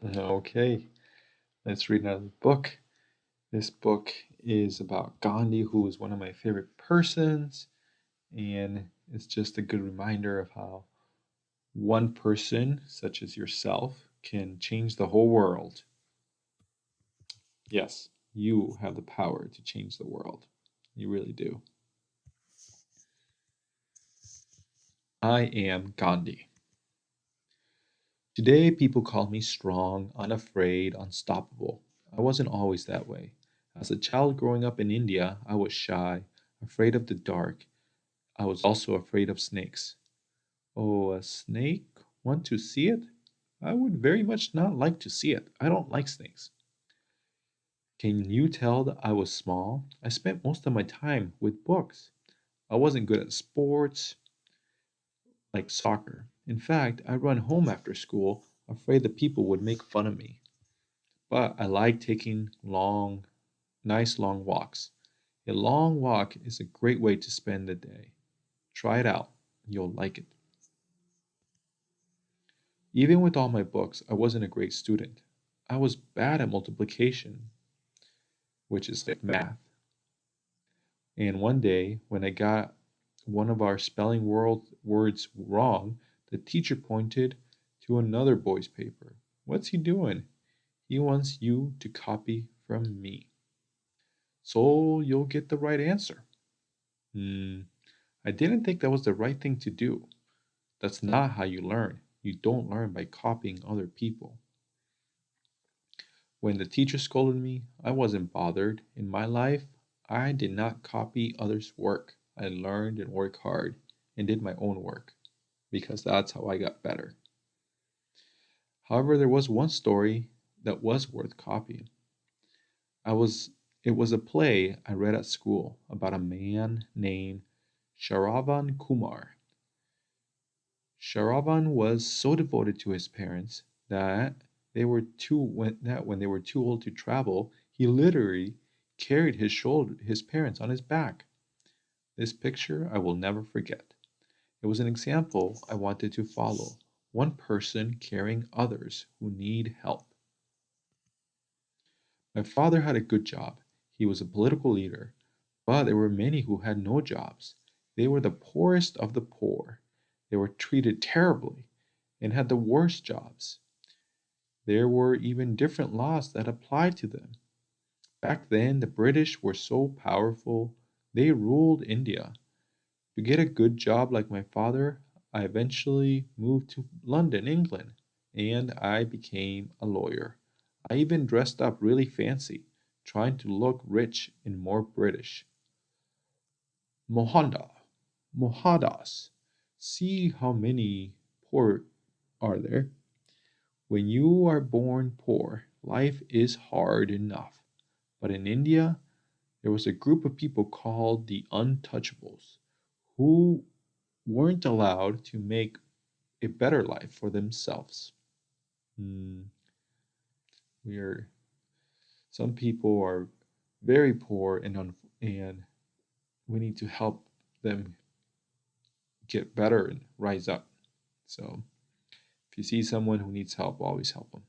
Okay, let's read another book. This book is about Gandhi, who is one of my favorite persons, and it's just a good reminder of how one person, such as yourself, can change the whole world. Yes, you have the power to change the world. You really do. I am Gandhi. Today, people call me strong, unafraid, unstoppable. I wasn't always that way. As a child growing up in India, I was shy, afraid of the dark. I was also afraid of snakes. Oh, a snake? Want to see it? I would very much not like to see it. I don't like snakes. Can you tell that I was small? I spent most of my time with books. I wasn't good at sports like soccer. In fact, I run home after school, afraid that people would make fun of me. But I like taking nice long walks. A long walk is a great way to spend the day. Try it out. You'll like it. Even with all my books, I wasn't a great student. I was bad at multiplication, which is like math. And one day, when I got one of our words wrong, the teacher pointed to another boy's paper. What's he doing? He wants you to copy from me. So you'll get the right answer. Hmm, I didn't think that was the right thing to do. That's not how you learn. You don't learn by copying other people. When the teacher scolded me, I wasn't bothered. In my life, I did not copy others' work. I learned and worked hard and did my own work because that's how I got better. However, there was one story that was worth copying. I was it was a play I read at school about a man named Sharavan Kumar. Sharavan was so devoted to his parents that when they were too old to travel, he literally carried his parents on his back. This picture I will never forget. It was an example I wanted to follow. One person carrying others who need help. My father had a good job. He was a political leader, but there were many who had no jobs. They were the poorest of the poor. They were treated terribly and had the worst jobs. There were even different laws that applied to them. Back then, the British were so powerful, they ruled India. To get a good job like my father, I eventually moved to London, England, and I became a lawyer. I even dressed up really fancy, trying to look rich and more British. Mohanda, Mohadas. See how many poor are there? When you are born poor, life is hard enough. But in India, there was a group of people called the Untouchables who weren't allowed to make a better life for themselves. Hmm, we are some people are very poor and we need to help them get better and rise up. So if you see someone who needs help, always help them.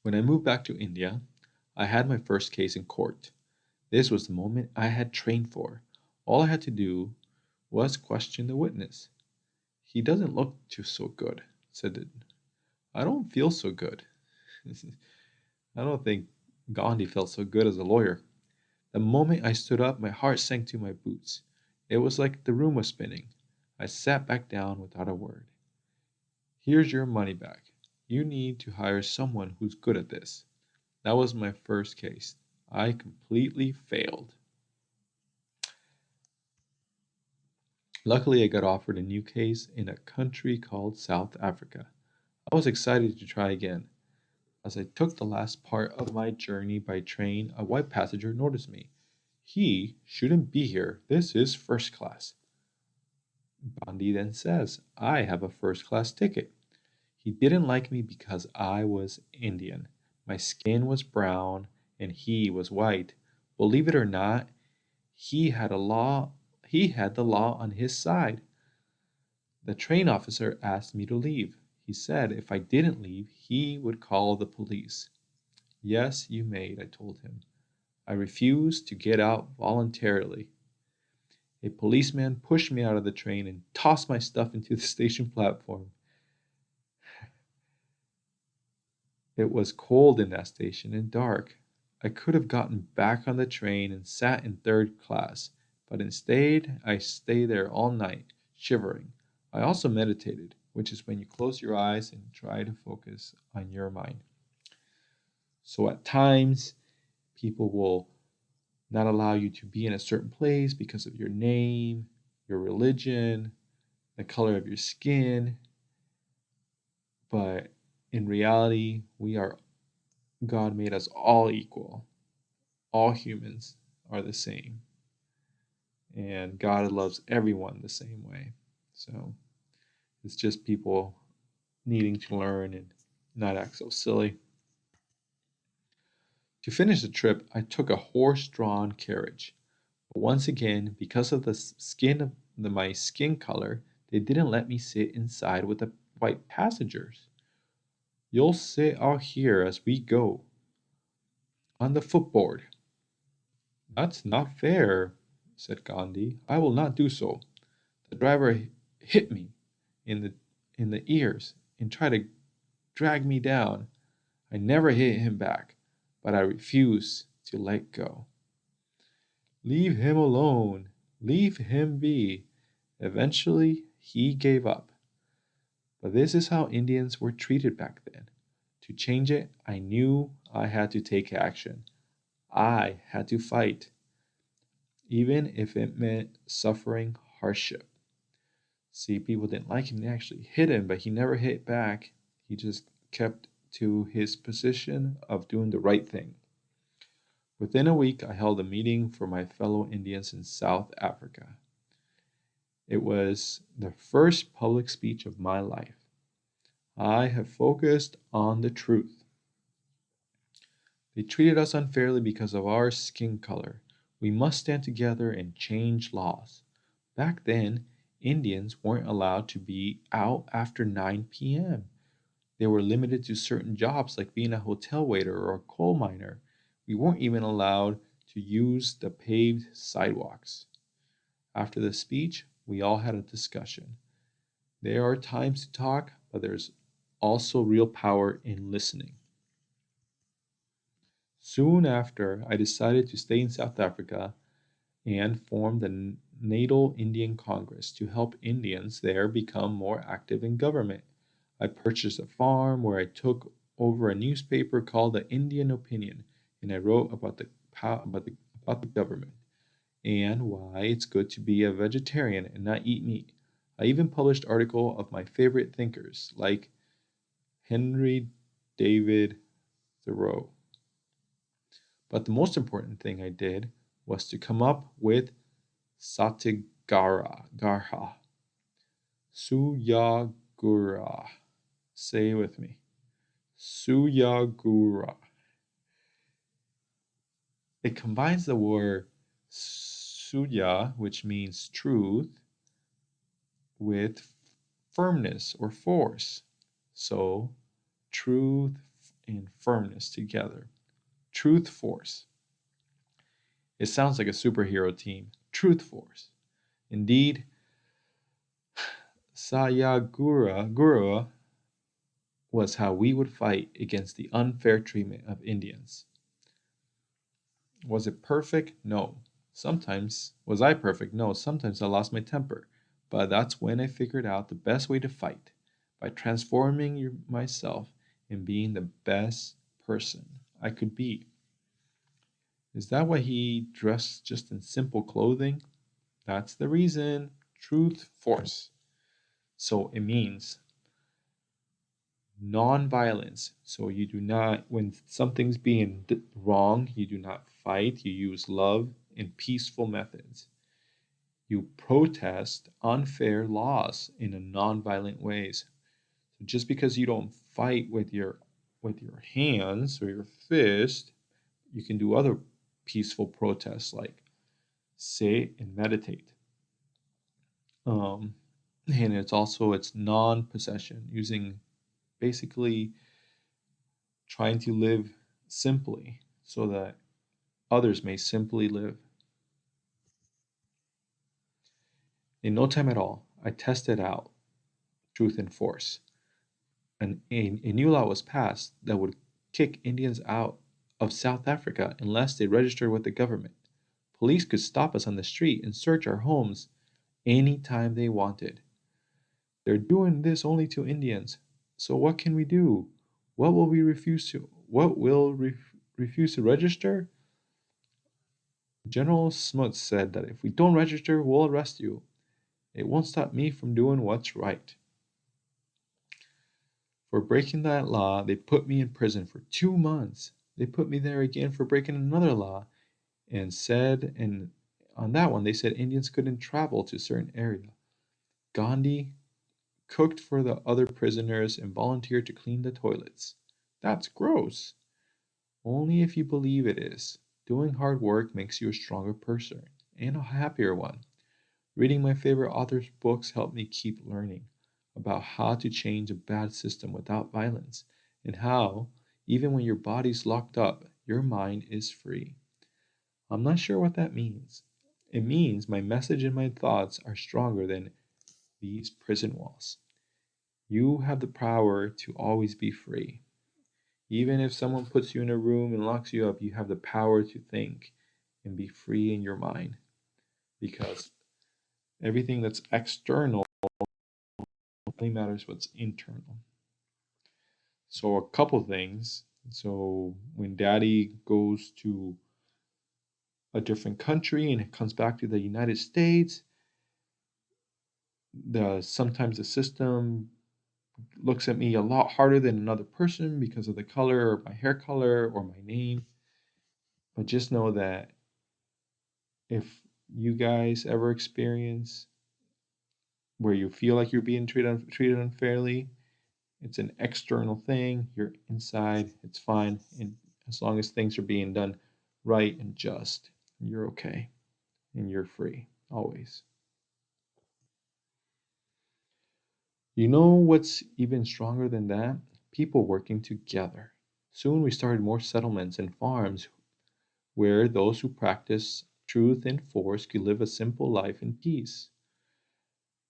When I moved back to India, I had my first case in court. This was the moment I had trained for. All I had to do was question the witness. He doesn't look too so good, said it. I don't feel so good. I don't think Gandhi felt so good as a lawyer. The moment I stood up, my heart sank to my boots. It was like the room was spinning. I sat back down without a word. Here's your money back. You need to hire someone who's good at this. That was my first case. I completely failed. Luckily, I got offered a new case in a country called South Africa. I was excited to try again. As I took the last part of my journey by train, a white passenger noticed me. He shouldn't be here. This is first class. Gandhi then says, I have a first class ticket. He didn't like me because I was Indian. My skin was brown and he was white. Believe it or not, he had a law he had the law on his side. The train officer asked me to leave. He said if I didn't leave, he would call the police. Yes, you may, I told him. I refused to get out voluntarily. A policeman pushed me out of the train and tossed my stuff into the station platform. It was cold in that station and dark. I could have gotten back on the train and sat in third class, but instead I stayed there all night, shivering. I also meditated, which is when you close your eyes and try to focus on your mind. So at times, people will not allow you to be in a certain place because of your name, your religion, the color of your skin, but in reality, God made us all equal. All humans are the same, and God loves everyone the same way. So it's just people needing to learn and not act so silly. To finish the trip, I took a horse drawn carriage. But once again, because of the skin of my skin color, they didn't let me sit inside with the white passengers. You'll sit out here as we go, on the footboard. That's not fair, said Gandhi. I will not do so. The driver hit me in the ears and tried to drag me down. I never hit him back, but I refused to let go. Leave him alone. Leave him be. Eventually, he gave up. But this is how Indians were treated back then. To change it, I knew I had to take action. I had to fight, even if it meant suffering hardship. See, people didn't like him. They actually hit him, but he never hit back. He just kept to his position of doing the right thing. Within a week, I held a meeting for my fellow Indians in South Africa. It was the first public speech of my life. I have focused on the truth. They treated us unfairly because of our skin color. We must stand together and change laws. Back then, Indians weren't allowed to be out after 9 p.m. They were limited to certain jobs like being a hotel waiter or a coal miner. We weren't even allowed to use the paved sidewalks. After the speech, we all had a discussion. There are times to talk, but there's also real power in listening. Soon after, I decided to stay in South Africa and formed the Natal Indian Congress to help Indians there become more active in government. I purchased a farm where I took over a newspaper called the Indian Opinion, and I wrote about the government and why it's good to be a vegetarian and not eat meat. I even published articles of my favorite thinkers like Henry David Thoreau. But the most important thing I did was to come up with Satyagraha, Suyagura. Say it with me. Suyagura. It combines the word suya, which means truth, with firmness or force. So, truth and firmness together. Truth Force. It sounds like a superhero team. Truth Force. Indeed, Sayagura was how we would fight against the unfair treatment of Indians. Was it perfect? No. Sometimes, was I perfect? No. Sometimes I lost my temper. But that's when I figured out the best way to fight by transforming myself and being the best person I could be. Is that why he dressed just in simple clothing? That's the reason. Truth Force. So it means non-violence. So you do not, when something's being wrong, you do not fight. You use love and peaceful methods. You protest unfair laws in a non-violent ways. So just because you don't fight with your hands or your fist, you can do other peaceful protests like sit and meditate. And it's non-possession, using basically trying to live simply so that others may simply live. In no time at all, I tested out truth and force. And a new law was passed that would kick Indians out of South Africa unless they registered with the government. Police could stop us on the street and search our homes anytime they wanted. They're doing this only to Indians. So what can we do? What will refuse to register? General Smuts said that if we don't register, we'll arrest you. It won't stop me from doing what's right. For breaking that law, they put me in prison for 2 months. They put me there again for breaking another law and on that one they said Indians couldn't travel to a certain area. Gandhi cooked for the other prisoners and volunteered to clean the toilets. That's gross. Only if you believe it is. Doing hard work makes you a stronger person and a happier one. Reading my favorite author's books helped me keep learning about how to change a bad system without violence and how, even when your body's locked up, your mind is free. I'm not sure what that means. It means my message and my thoughts are stronger than these prison walls. You have the power to always be free. Even if someone puts you in a room and locks you up, you have the power to think and be free in your mind because everything that's external only matters what's internal. So, a couple things. So, when daddy goes to a different country and it comes back to the United States, the sometimes the system looks at me a lot harder than another person because of the color or my hair color or my name. But just know that if you guys ever experience where you feel like you're being treated unfairly, it's an external thing. You're inside, it's fine. And as long as things are being done right and just, you're okay and you're free always. You know what's even stronger than that? People working together. Soon we started more settlements and farms where those who practice truth and force could live a simple life in peace.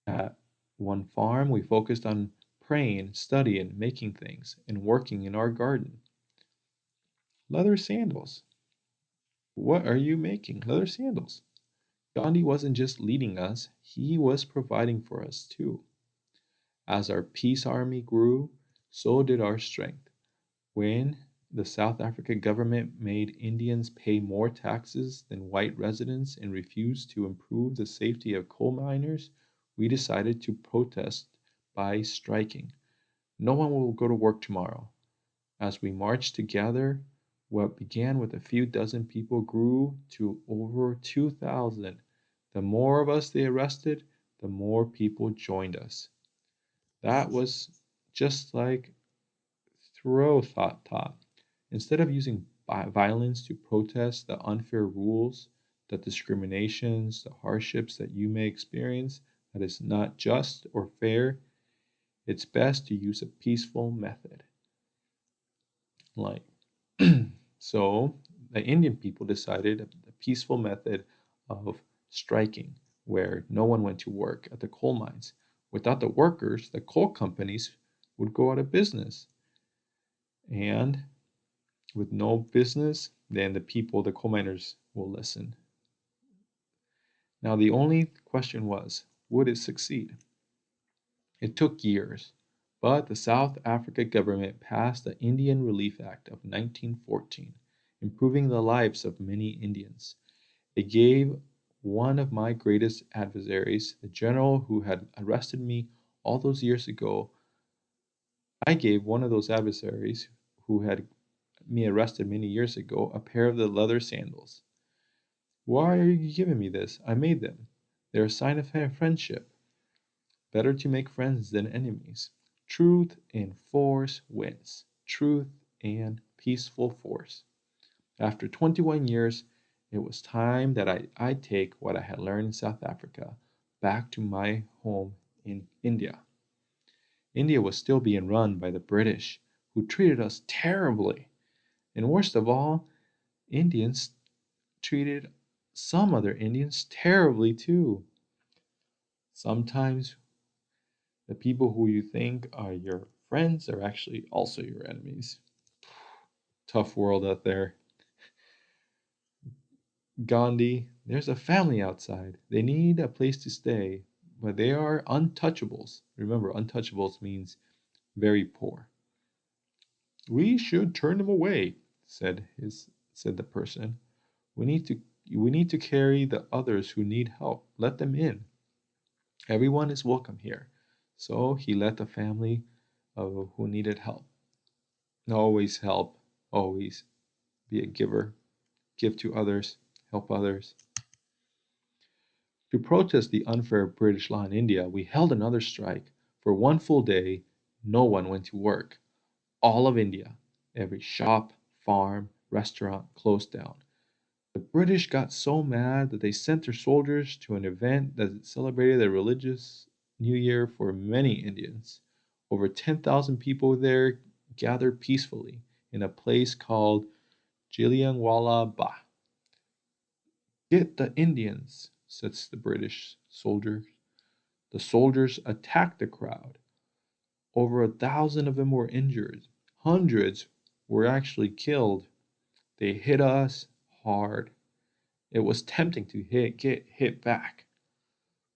At one farm, we focused on praying, studying, making things, and working in our garden. Leather sandals. What are you making? Leather sandals. Gandhi wasn't just leading us, he was providing for us too. As our peace army grew, so did our strength. When the South Africa government made Indians pay more taxes than white residents and refused to improve the safety of coal miners, we decided to protest by striking. No one will go to work tomorrow. As we marched together, what began with a few dozen people grew to over 2,000. The more of us they arrested, the more people joined us. That was just like Thoreau thought. Instead of using violence to protest the unfair rules, the discriminations, the hardships that you may experience that is not just or fair, it's best to use a peaceful method. Like so the Indian people decided a peaceful method of striking where no one went to work at the coal mines. Without the workers, the coal companies would go out of business. And with no business, then the people, the coal miners, will listen. Now, the only question was, would it succeed? It took years, but the South Africa government passed the Indian Relief Act of 1914, improving the lives of many Indians. It gave one of my greatest adversaries, the general who had arrested me all those years ago, I gave one of those adversaries who had me arrested many years ago a pair of the leather sandals. Why are you giving me this? I made them. They're a sign of friendship. Better to make friends than enemies. Truth and force wins. Truth and peaceful force. After 21 years, it was time that I take what I had learned in South Africa back to my home in India. India was still being run by the British, who treated us terribly. And worst of all, Indians treated some other Indians terribly too. Sometimes the people who you think are your friends are actually also your enemies. Tough world out there. Gandhi, there's a family outside. They need a place to stay, but they are untouchables. Remember, untouchables means very poor. We should turn them away, said the person. We need to we need to carry the others who need help. Let them in. Everyone is welcome here. So he let the family who needed help. Always help, always be a giver, give to others, help others. To protest the unfair British law in India, we held another strike. For one full day, no one went to work. All of India, every shop, farm, restaurant closed down. The British got so mad that they sent their soldiers to an event that celebrated the religious New Year for many Indians. Over 10,000 people there gathered peacefully in a place called Jallianwala Bagh. Get the Indians, says the British soldier. The soldiers attacked the crowd. Over 1,000 of them were injured. Hundreds were actually killed. They hit us hard. It was tempting to get hit back.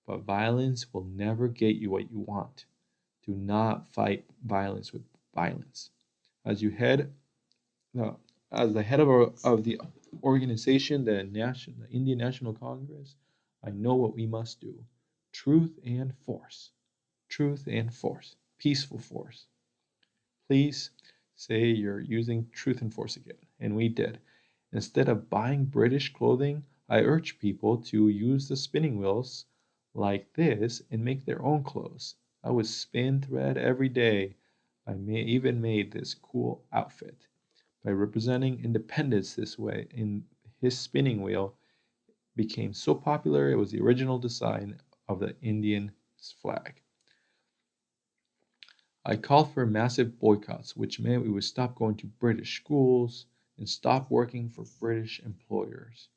But violence will never get you what you want. Do not fight violence with violence. As you head, uh, as the head of the organization, the Indian National Congress, I know what we must do. Truth and force. Truth and force. Peaceful force. Please say you're using truth and force again. And we did. Instead of buying British clothing, I urge people to use the spinning wheels like this and make their own clothes. I would spin thread every day. Even made this cool outfit. By representing independence this way in his spinning wheel became so popular it was the original design of the Indian flag. I called for massive boycotts, which meant we would stop going to British schools and stop working for British employers.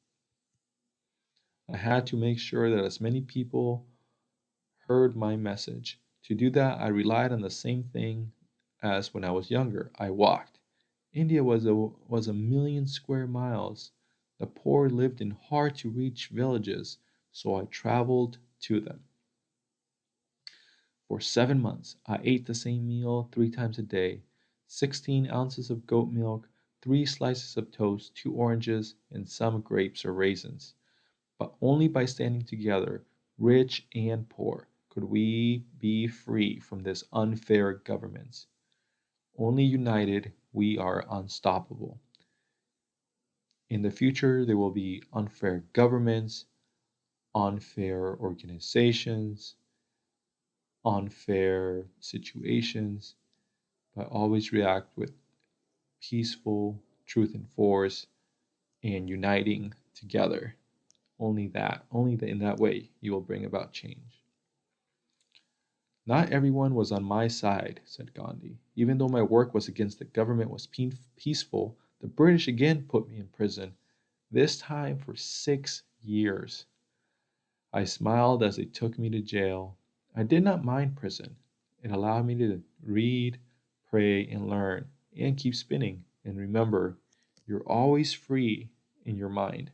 I had to make sure that as many people heard my message. To do that, I relied on the same thing as when I was younger. I walked. India was a million square miles. The poor lived in hard to reach villages, so I traveled to them. For 7 months, I ate the same meal 3 times a day: 16 ounces of goat milk, 3 slices of toast, 2 oranges, and some grapes or raisins. But only by standing together, rich and poor, could we be free from this unfair government. Only united, we are unstoppable. In the future, there will be unfair governments, unfair organizations, unfair situations, but always react with peaceful truth and force and uniting together. In that way, you will bring about change. Not everyone was on my side, said Gandhi. Even though my work was against the government was peaceful, the British again put me in prison, this time for 6 years. I smiled as they took me to jail. I did not mind prison. It allowed me to read, pray, and learn, and keep spinning. And remember, you're always free in your mind.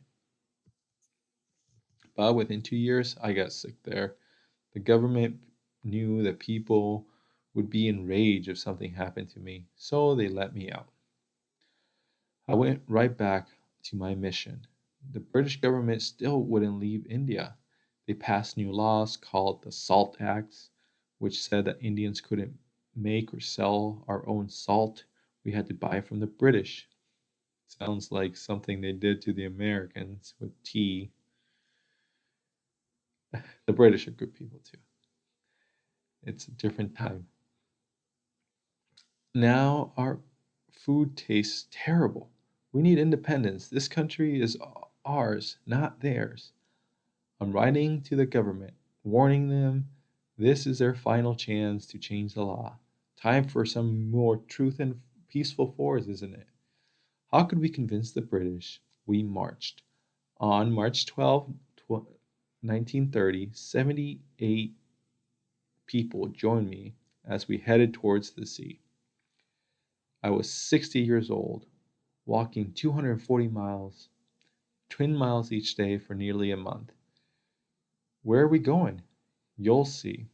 But within 2 years, I got sick there. The government knew that people would be enraged if something happened to me, so they let me out. I went right back to my mission. The British government still wouldn't leave India. They passed new laws called the Salt Acts, which said that Indians couldn't make or sell our own salt. We had to buy from the British. Sounds like something they did to the Americans with tea. The British are good people too. It's a different time. Now our food tastes terrible. We need independence. This country is ours, not theirs. I'm writing to the government, warning them This is their final chance to change the law. Time for some more truth and peaceful force, isn't it? How could we convince the British? We marched. On March 12, 1930, 78 people joined me as we headed towards the sea. I was 60 years old, walking 240 miles, 10 miles each day for nearly a month. Where are we going? You'll see.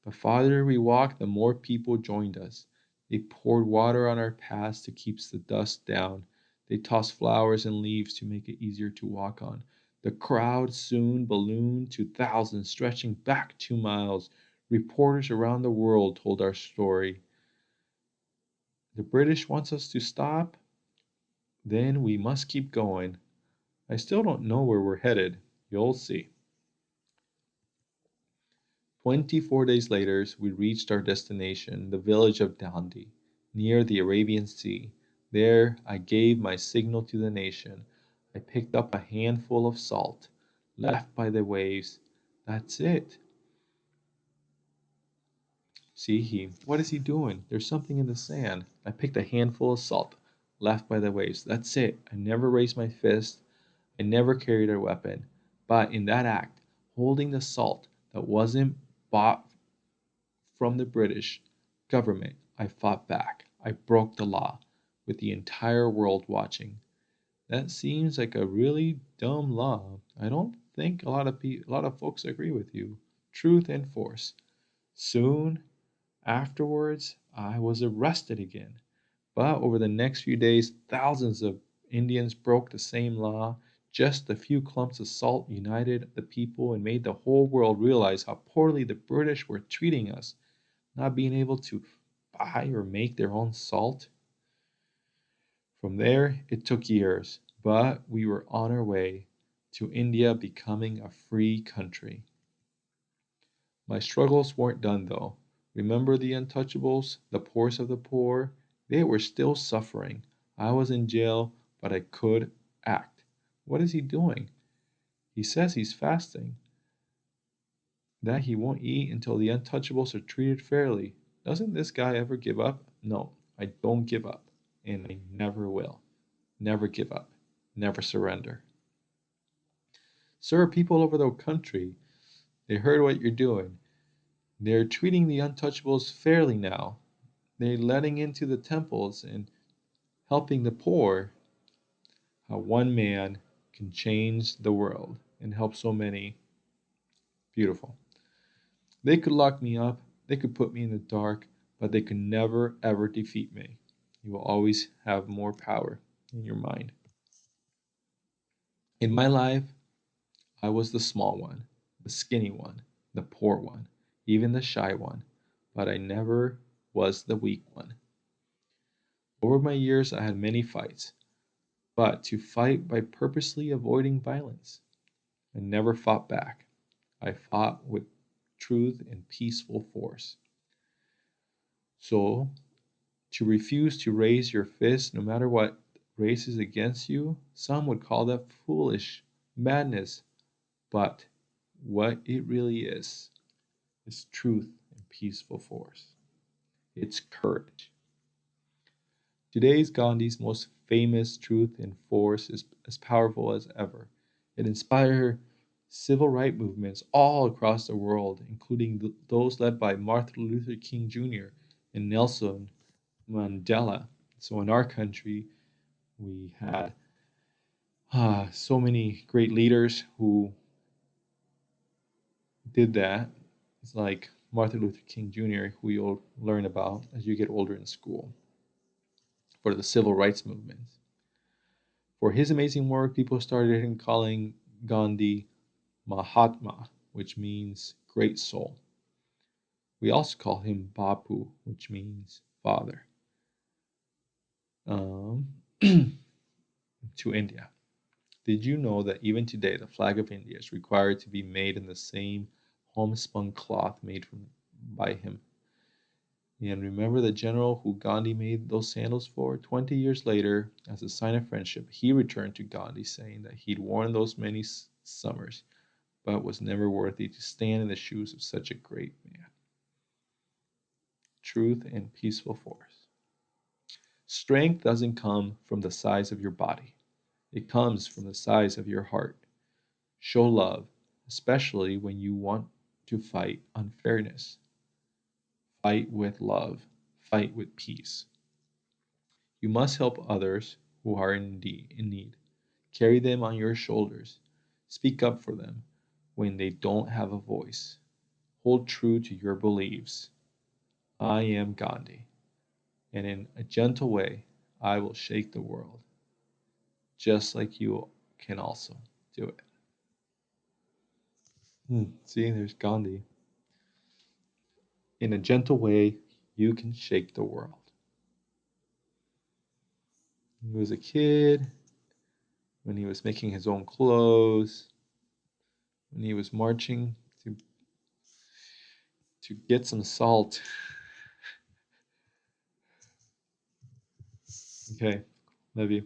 The farther we walked, the more people joined us. They poured water on our paths to keep the dust down. They tossed flowers and leaves to make it easier to walk on. The crowd soon ballooned to thousands, stretching back 2 miles. Reporters around the world told our story. The British wants us to stop? Then we must keep going. I still don't know where we're headed. You'll see. 24 days later, we reached our destination, the village of Ghandi, near the Arabian Sea. There, I gave my signal to the nation. I picked up a handful of salt, left by the waves. That's it. See, what is he doing? There's something in the sand. I picked a handful of salt, left by the waves. That's it. I never raised my fist. I never carried a weapon. But in that act, holding the salt that wasn't bought from the British government, I fought back. I broke the law, with the entire world watching. That seems like a really dumb law. I don't think a lot of folks agree with you. Truth and force. Soon afterwards, I was arrested again. But over the next few days, thousands of Indians broke the same law. Just a few clumps of salt united the people and made the whole world realize how poorly the British were treating us, not being able to buy or make their own salt. From there, it took years, but we were on our way to India becoming a free country. My struggles weren't done though. Remember the untouchables, the poorest of the poor? They were still suffering. I was in jail, but I could act. What is he doing? He says he's fasting, that he won't eat until the untouchables are treated fairly. Doesn't this guy ever give up? No, I don't give up, and I never will. Never give up. Never surrender. Sir, people over the country, they heard what you're doing. They're treating the untouchables fairly now. They're letting into the temples and helping the poor. How one man can change the world and help so many. Beautiful. They could lock me up, they could put me in the dark, but they could never, ever defeat me. You will always have more power in your mind. In my life, I was the small one, the skinny one, the poor one, even the shy one, but I never was the weak one. Over my years, I had many fights, but to fight by purposely avoiding violence. I never fought back. I fought with truth and peaceful force. So, to refuse to raise your fist no matter what races against you, some would call that foolish, madness, but what it really is truth and peaceful force. It's courage. Today's Gandhi's most famous truth and force is as powerful as ever. It inspired civil rights movements all across the world, including those led by Martin Luther King Jr. and Nelson Mandela. So in our country, we had so many great leaders who did that. It's like Martin Luther King Jr., who you'll learn about as you get older in school, for the civil rights movement. For his amazing work, people started calling Gandhi Mahatma, which means great soul. We also call him Bapu, which means father, um, to India. Did you know that even today the flag of India is required to be made in the same homespun cloth made by him? And remember the general who Gandhi made those sandals for? 20 years later, as a sign of friendship, he returned to Gandhi saying that he'd worn those many summers, but was never worthy to stand in the shoes of such a great man. Truth and peaceful force. Strength doesn't come from the size of your body, it comes from the size of your heart. Show love, especially when you want to fight unfairness. Fight with love, fight with peace. You must help others who are in need. Carry them on your shoulders. Speak up for them when they don't have a voice. Hold true to your beliefs. I am Gandhi, and in a gentle way, I will shake the world, just like you can also do it. See, there's Gandhi. In a gentle way, you can shake the world. He was a kid when he was making his own clothes, when he was marching to get some salt. Okay, love you.